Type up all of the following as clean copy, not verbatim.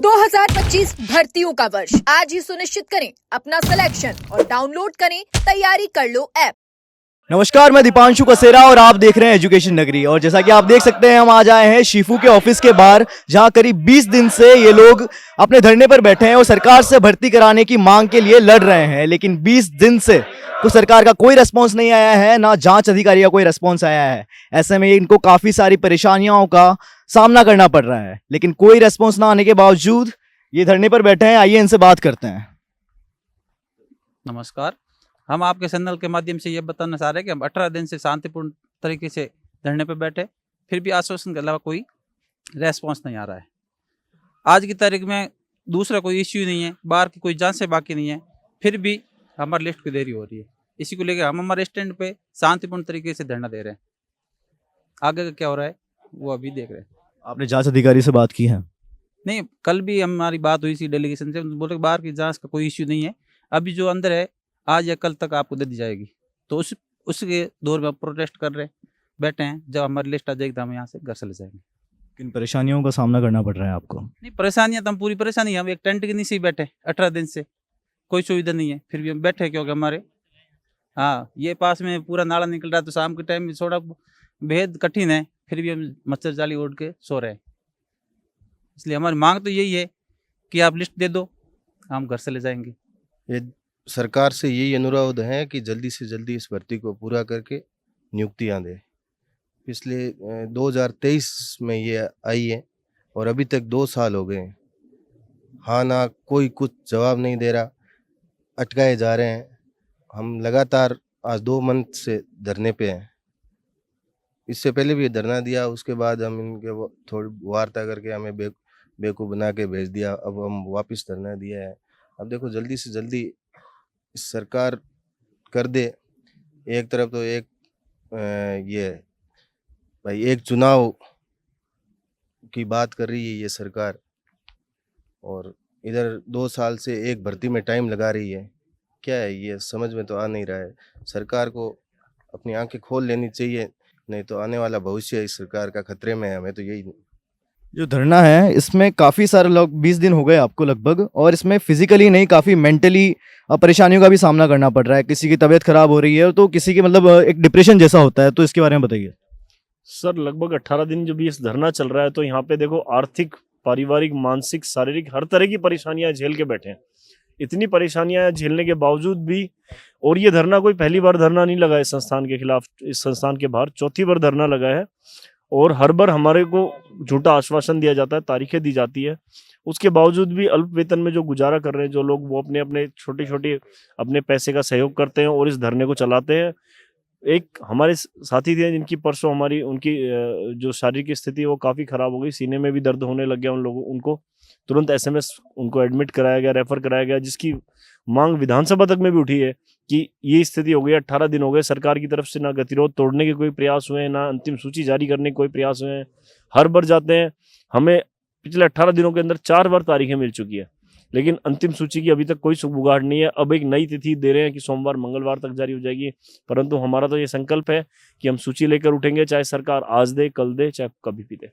2025 भर्तियों का वर्ष। आज ही सुनिश्चित करें अपना सिलेक्शन और डाउनलोड करें तैयारी कर लो ऐप। नमस्कार, मैं दीपांशु कसेरा और आप देख रहे हैं एजुकेशन नगरी। और जैसा कि आप देख सकते हैं, हम आज आए हैं शिफू के ऑफिस के बाहर, जहां करीब 20 दिन से ये लोग अपने धरने पर बैठे हैं और सरकार से भर्ती कराने की मांग के लिए लड़ रहे हैं। लेकिन 20 दिन से कुछ सरकार का कोई रिस्पॉन्स नहीं आया है, ना जांच अधिकारी का कोई रिस्पॉन्स आया है। ऐसे में इनको काफी सारी परेशानियों का सामना करना पड़ रहा है। लेकिन कोई रिस्पॉन्स ना आने के बावजूद ये धरने पर बैठे हैं। आइए इनसे बात करते हैं। नमस्कार, हम आपके चैनल के माध्यम से ये बताना चाह रहे हैं कि हम 18 दिन से शांतिपूर्ण तरीके से धरने पर बैठे, फिर भी आश्वासन के अलावा कोई रेस्पॉन्स नहीं आ रहा है। आज की तारीख में दूसरा कोई इश्यू नहीं है, बाहर की कोई जांच से बाकी नहीं है, फिर भी हमारी लिस्ट की देरी हो रही है। इसी को लेकर हम हमारे स्टैंड पे शांतिपूर्ण तरीके से धरना दे रहे हैं। आगे का क्या हो रहा है वो अभी देख रहे हैं। आपने जांच अधिकारी से बात की है? नहीं, कल भी हमारी बात हुई थी डेलीगेशन से, बोले बाहर की जांच का कोई इश्यू नहीं है, अभी जो अंदर है आज या कल तक आपको दे दी जाएगी। तो उसके दौर में प्रोटेस्ट कर रहे बैठे हैं। जब हमारी लिस्ट आ जाएगी तो हम यहाँ से घर चले जाएंगे। किन परेशानियों का सामना करना पड़ रहा है आपको? नहीं, परेशानियाँ तो हम पूरी परेशानी, हम एक टेंट के नीचे ही बैठे 18 दिन से, कोई सुविधा नहीं है, फिर भी हम बैठे क्योंकि हमारे ये पास में पूरा नाला निकल रहा है, तो शाम के टाइम में थोड़ा बेहद कठिन है, फिर भी हम मच्छर जाली ओढ़ के सो रहे हैं। इसलिए हमारी मांग तो यही है कि आप लिस्ट दे दो, हम घर चले जाएंगे। ये सरकार से यही अनुरोध है कि जल्दी से जल्दी इस भर्ती को पूरा करके नियुक्तियां दे। पिछले 2023 में ये आई है और अभी तक 2 साल हो गए हैं। हाँ ना, कोई कुछ जवाब नहीं दे रहा, अटकाए जा रहे हैं। हम लगातार आज 2 मंथ से धरने पे हैं। इससे पहले भी धरना दिया, उसके बाद हम इनके थोड़ी वार्ता करके हमें बेवकूफ़ बना के भेज दिया। अब हम वापस धरना दिया है। अब देखो, जल्दी से जल्दी सरकार कर दे। एक तरफ तो ये भाई एक चुनाव की बात कर रही है ये सरकार, और इधर 2 साल से एक भर्ती में टाइम लगा रही है। क्या है ये, समझ में तो आ नहीं रहा है। सरकार को अपनी आंखें खोल लेनी चाहिए, नहीं तो आने वाला भविष्य इस सरकार का खतरे में है। हमें तो यही जो धरना है इसमें काफ़ी सारे लोग, 20 दिन हो गए आपको लगभग, और इसमें फिजिकली नहीं, काफ़ी मेंटली परेशानियों का भी सामना करना पड़ रहा है। किसी की तबीयत खराब हो रही है तो किसी की मतलब एक डिप्रेशन जैसा होता है। तो इसके बारे में बताइए सर। लगभग 18 दिन जो भी इस धरना चल रहा है, तो यहाँ पे देखो आर्थिक, पारिवारिक, मानसिक, शारीरिक हर तरह की परेशानियां झेल के बैठे हैं। इतनी परेशानियां झेलने के बावजूद भी, और ये धरना कोई पहली बार धरना नहीं लगा इस संस्थान के खिलाफ, इस संस्थान के बाहर 4थी बार धरना लगा है। और हर बार हमारे को झूठा आश्वासन दिया जाता है, तारीखें दी जाती है। उसके बावजूद भी अल्प वेतन में जो गुजारा कर रहे हैं जो लोग, वो अपने अपने छोटे छोटे अपने पैसे का सहयोग करते हैं और इस धरने को चलाते हैं। एक हमारे साथी थे जिनकी परसों उनकी जो शारीरिक स्थिति है वो काफ़ी ख़राब हो गई, सीने में भी दर्द होने लग गया उनको तुरंत SMS उनको एडमिट कराया गया, रेफर कराया गया, जिसकी मांग विधानसभा तक में भी उठी है कि ये स्थिति हो गई। 18 दिन हो गए, सरकार की तरफ से ना गतिरोध तोड़ने के कोई प्रयास हुए हैं, ना अंतिम सूची जारी करने के कोई प्रयास हुए हैं। हर बार जाते हैं, हमें पिछले 18 दिनों के अंदर 4 बार तारीखें मिल चुकी है, लेकिन अंतिम सूची की अभी तक कोई सुगबुगाहट नहीं है। अब एक नई तिथि दे रहे हैं कि सोमवार मंगलवार तक जारी हो जाएगी, परंतु हमारा तो ये संकल्प है कि हम सूची लेकर उठेंगे, चाहे सरकार आज दे, कल दे, चाहे कभी भी दे।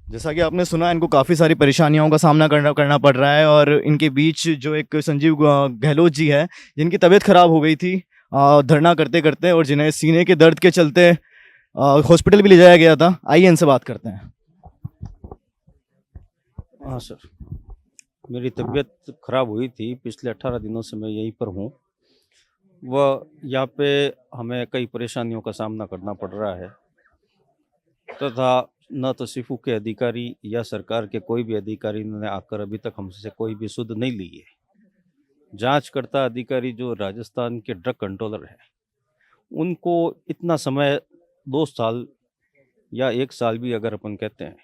जैसा कि आपने सुना, इनको काफ़ी सारी परेशानियों का सामना करना पड़ रहा है। और इनके बीच जो एक संजीव गहलोत जी है, जिनकी तबीयत खराब हो गई थी धरना करते करते, और जिन्हें सीने के दर्द के चलते हॉस्पिटल भी ले जाया गया था। आइए इनसे बात करते हैं। हाँ सर, मेरी तबीयत ख़राब हुई थी, पिछले 18 दिनों से मैं यहीं पर हूँ। वह यहाँ पे हमें कई परेशानियों का सामना करना पड़ रहा है, तथा न तो शिफू के अधिकारी या सरकार के कोई भी अधिकारी ने आकर अभी तक हमसे कोई भी सुध नहीं ली है। जांचकर्ता अधिकारी जो राजस्थान के ड्रग कंट्रोलर हैं, उनको इतना समय 2 साल या 1 साल भी अगर अपन कहते हैं,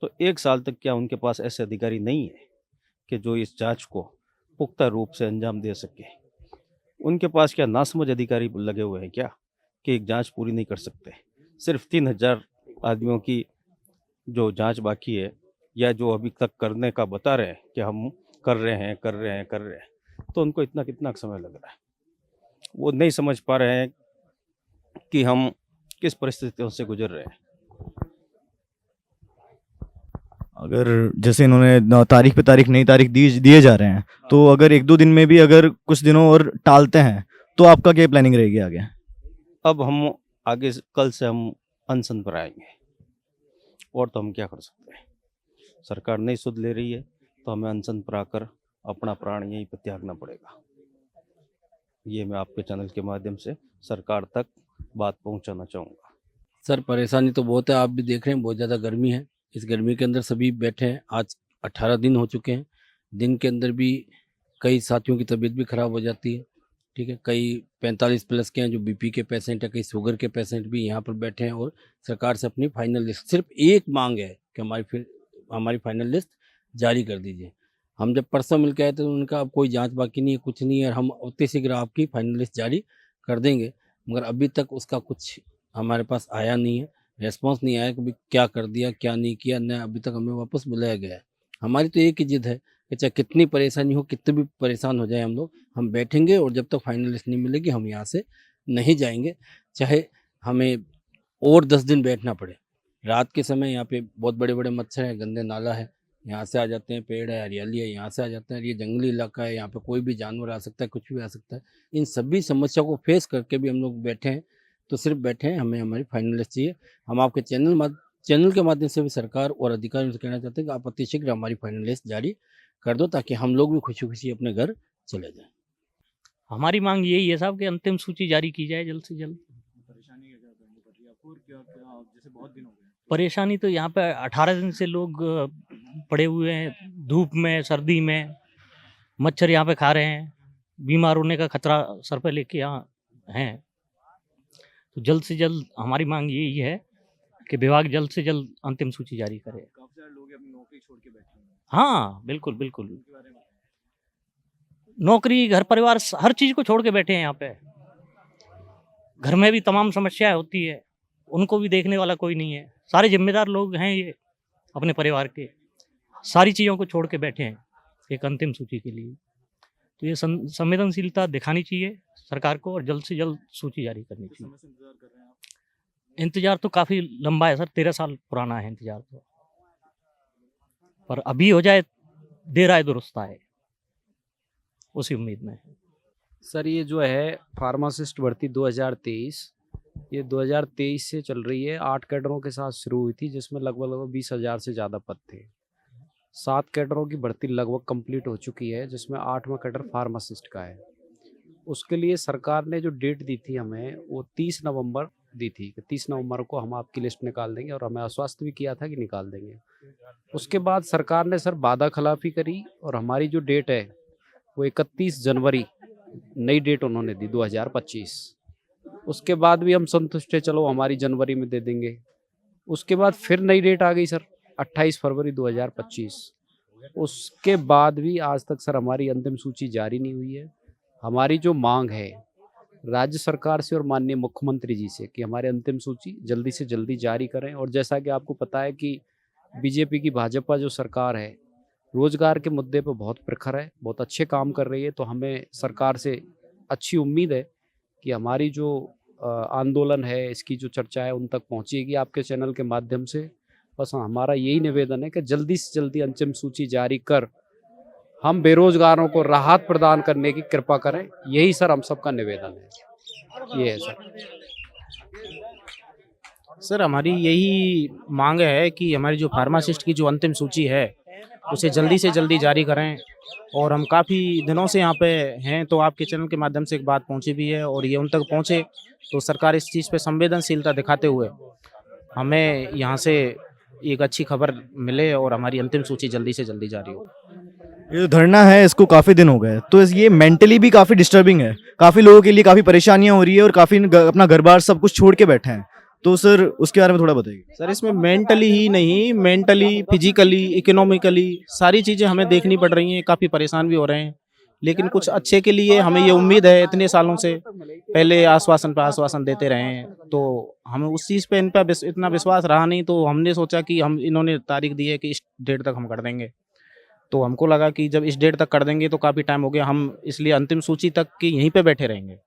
तो 1 साल तक क्या उनके पास ऐसे अधिकारी नहीं है कि जो इस जांच को पुख्ता रूप से अंजाम दे सके? उनके पास क्या नासमझ अधिकारी लगे हुए हैं क्या कि एक जांच पूरी नहीं कर सकते? सिर्फ 3000 आदमियों की जो जांच बाकी है, या जो अभी तक करने का बता रहे हैं कि हम कर रहे हैं, तो उनको इतना कितना समय लग रहा है? वो नहीं समझ पा रहे हैं कि हम किस परिस्थितियों से गुजर रहे हैं। अगर जैसे इन्होंने तारीख पे तारीख नई तारीख दिए जा रहे हैं, तो अगर 1-2 दिन में भी अगर कुछ दिनों और टालते हैं तो आपका क्या प्लानिंग रहेगी आगे? अब हम आगे कल से हम अनशन पर आएंगे, और तो हम क्या कर सकते हैं। सरकार नहीं सुध ले रही है तो हमें अनशन पर आकर अपना प्राण यहीं पर त्यागना पड़ेगा। ये मैं आपके चैनल के माध्यम से सरकार तक बात पहुंचाना चाहूँगा। सर परेशानी तो बहुत है, आप भी देख रहे हैं बहुत ज़्यादा गर्मी है। इस गर्मी के अंदर सभी बैठे हैं, आज 18 दिन हो चुके हैं। दिन के अंदर भी कई साथियों की तबीयत भी ख़राब हो जाती है, ठीक है। कई 45 प्लस के हैं जो बीपी के पेशेंट हैं, कई शुगर के पेशेंट भी यहाँ पर बैठे हैं। और सरकार से अपनी फाइनल लिस्ट, सिर्फ एक मांग है कि हमारी फाइनल लिस्ट जारी कर दीजिए। हम जब परसों मिल के आए तो उनका अब कोई जांच बाकी नहीं है, कुछ नहीं है, हम उतनी शीघ्र आपकी फाइनल लिस्ट जारी कर देंगे। मगर अभी तक उसका कुछ हमारे पास आया नहीं है, रेस्पॉन्स नहीं आया कि भाई क्या कर दिया क्या नहीं किया, न अभी तक हमें वापस बुलाया गया है। हमारी तो एक ही जिद है कि चाहे कितनी परेशानी हो, कितने भी परेशान हो जाए हम बैठेंगे और जब तक फाइनल लिस्ट नहीं मिलेगी हम यहाँ से नहीं जाएंगे, चाहे हमें और 10 दिन बैठना पड़े। रात के समय यहाँ पे बहुत बड़े बड़े मच्छर हैं, गंदे नाला है, यहाँ से आ जाते हैं, पेड़ है, हरियाली है, यहाँ से आ जाते हैं। ये जंगली इलाका है, यहाँ पे कोई भी जानवर आ सकता है, कुछ भी आ सकता है। इन सभी समस्या को फेस करके भी हम लोग बैठे हैं, तो सिर्फ बैठे हैं, हमें हमारी फाइनल लिस्ट चाहिए। हम आपके चैनल के माध्यम से भी सरकार और अधिकारियों से कहना चाहते हैं कि आप अति शीघ्र हमारी फाइनल लिस्ट जारी कर दो, ताकि हम लोग भी खुशी खुशी अपने घर चले जाएं। हमारी मांग यही है साहब कि अंतिम सूची जारी की जाए जल्द से जल्द। परेशानी तो यहाँ पे 18 दिन से लोग पड़े हुए हैं, धूप में, सर्दी में, मच्छर यहाँ पे खा रहे हैं, बीमार होने का खतरा सर पे लेके यहाँ हैं। तो जल्द से जल्द हमारी मांग यही है कि विभाग जल्द से जल्द अंतिम सूची जारी करे। काफी सारे लोग अपनी नौकरी छोड़ के बैठे हैं। हाँ बिल्कुल बिल्कुल, नौकरी, घर परिवार, हर चीज को छोड़ के बैठे हैं यहाँ पे। घर में भी तमाम समस्याएं होती है, उनको भी देखने वाला कोई नहीं है। सारे जिम्मेदार लोग हैं ये अपने परिवार के, सारी चीज़ों को छोड़ के बैठे हैं एक अंतिम सूची के लिए। तो ये संवेदनशीलता दिखानी चाहिए सरकार को और जल्द से जल्द सूची जारी करनी चाहिए। इंतजार तो काफ़ी लंबा है सर, 13 साल पुराना है इंतजार तो, पर अभी हो जाए, देर आए दुरुस्त आए, उसी उम्मीद में। सर ये जो है फार्मासिस्ट भर्ती 2023, ये 2023 से चल रही है। 8 कैडरों के साथ शुरू हुई थी, जिसमें लगभग 20,000 से ज़्यादा पद थे। 7 कैडरों की भर्ती लगभग कंप्लीट हो चुकी है, जिसमें 8वां कैडर फार्मासिस्ट का है। उसके लिए सरकार ने जो डेट दी थी हमें, वो 30 नवंबर दी थी कि 30 नवंबर को हम आपकी लिस्ट निकाल देंगे, और हमें आश्वस्त भी किया था कि निकाल देंगे। उसके बाद सरकार ने सर वादा खिलाफी करी, और हमारी जो डेट है वो 31 जनवरी नई डेट उन्होंने दी 2025। उसके बाद भी हम संतुष्ट है, चलो हमारी जनवरी में दे देंगे। उसके बाद फिर नई डेट आ गई सर 28 फरवरी 2025। उसके बाद भी आज तक सर हमारी अंतिम सूची जारी नहीं हुई है। हमारी जो मांग है राज्य सरकार से और माननीय मुख्यमंत्री जी से कि हमारे अंतिम सूची जल्दी से जल्दी जारी करें। और जैसा कि आपको पता है कि बीजेपी की भाजपा जो सरकार है रोजगार के मुद्दे पर बहुत प्रखर है, बहुत अच्छे काम कर रही है। तो हमें सरकार से अच्छी उम्मीद है कि हमारी जो आंदोलन है, इसकी जो चर्चा है उन तक पहुंचेगी आपके चैनल के माध्यम से। बस हमारा यही निवेदन है कि जल्दी से जल्दी अंतिम सूची जारी कर हम बेरोजगारों को राहत प्रदान करने की कृपा करें। यही सर हम सबका निवेदन है, ये है सर हमारी यही मांग है कि हमारी जो फार्मासिस्ट की जो अंतिम सूची है उसे जल्दी से जल्दी जारी करें। और हम काफ़ी दिनों से यहाँ पे हैं, तो आपके चैनल के माध्यम से एक बात पहुँची भी है, और ये उन तक पहुँचे तो सरकार इस चीज़ पे संवेदनशीलता दिखाते हुए हमें यहाँ से एक अच्छी खबर मिले और हमारी अंतिम सूची जल्दी से जल्दी जारी हो। ये जो धरना है इसको काफ़ी दिन हो गए, तो ये मेंटली भी काफ़ी डिस्टर्बिंग है, काफ़ी लोगों के लिए काफ़ी परेशानियां हो रही है और काफ़ी अपना घर बार सब कुछ छोड़ के बैठे हैं। तो सर उसके बारे में थोड़ा बताइए। सर इसमें मेंटली ही नहीं, मेंटली, फिजिकली, इकोनॉमिकली सारी चीज़ें हमें देखनी पड़ रही हैं। काफ़ी परेशान भी हो रहे हैं, लेकिन कुछ अच्छे के लिए हमें ये उम्मीद है। इतने सालों से पहले आश्वासन पर आश्वासन देते रहे हैं, तो हमें उस चीज़ पे इन पर इतना विश्वास रहा नहीं। तो हमने सोचा कि इन्होंने तारीख दी है कि इस डेट तक हम कर देंगे, तो हमको लगा कि जब इस डेट तक कर देंगे तो काफ़ी टाइम हो गया, हम इसलिए अंतिम सूची तक की यहीं पे बैठे रहेंगे।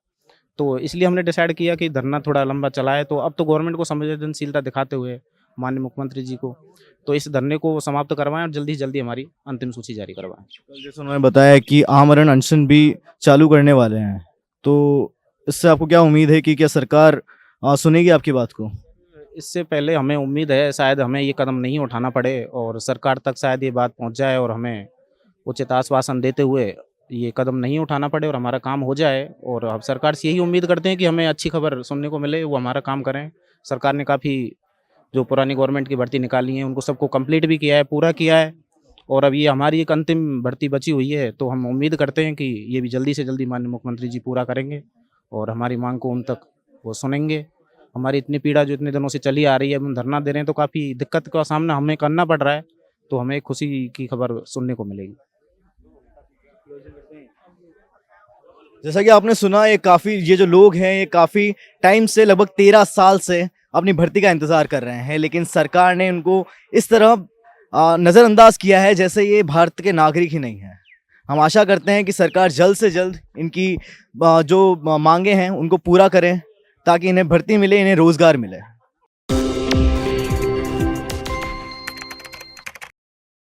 तो इसलिए हमने डिसाइड किया कि धरना थोड़ा लंबा चलाए। तो अब तो गवर्नमेंट को संवेदनशीलता दिखाते हुए माननीय मुख्यमंत्री जी को, तो इस धरने को समाप्त करवाएं और जल्दी से जल्दी हमारी अंतिम सूची जारी करवाएं। कल जैसे उन्होंने बताया कि आमरण अनशन भी चालू करने वाले हैं, तो इससे आपको क्या उम्मीद है कि क्या सरकार सुनेगी आपकी बात को? इससे पहले हमें उम्मीद है शायद हमें ये कदम नहीं उठाना पड़े और सरकार तक शायद ये बात पहुंच जाए और हमें उचित आश्वासन देते हुए ये कदम नहीं उठाना पड़े और हमारा काम हो जाए। और अब सरकार से यही उम्मीद करते हैं कि हमें अच्छी खबर सुनने को मिले, वो हमारा काम करें। सरकार ने काफ़ी जो पुरानी गवर्नमेंट की भर्ती निकाली है उनको सबको कंप्लीट भी किया है, पूरा किया है, और अब ये हमारी एक अंतिम भर्ती बची हुई है, तो हम उम्मीद करते हैं कि ये भी जल्दी से जल्दी माननीय मुख्यमंत्री जी पूरा करेंगे और हमारी मांग को उन तक वो सुनेंगे। हमारी इतनी पीड़ा जो इतने दिनों से चली आ रही है, हम धरना दे रहे हैं तो काफ़ी दिक्कत का सामना हमें करना पड़ रहा है, तो हमें खुशी की खबर सुनने को मिलेगी। जैसा कि आपने सुना, ये जो लोग हैं ये काफ़ी टाइम से, लगभग 13 साल से अपनी भर्ती का इंतज़ार कर रहे हैं, लेकिन सरकार ने उनको इस तरह नज़रअंदाज किया है जैसे ये भारत के नागरिक ही नहीं हैं। हम आशा करते हैं कि सरकार जल्द से जल्द इनकी जो मांगे हैं उनको पूरा करें ताकि इन्हें भर्ती मिले, इन्हें रोज़गार मिले।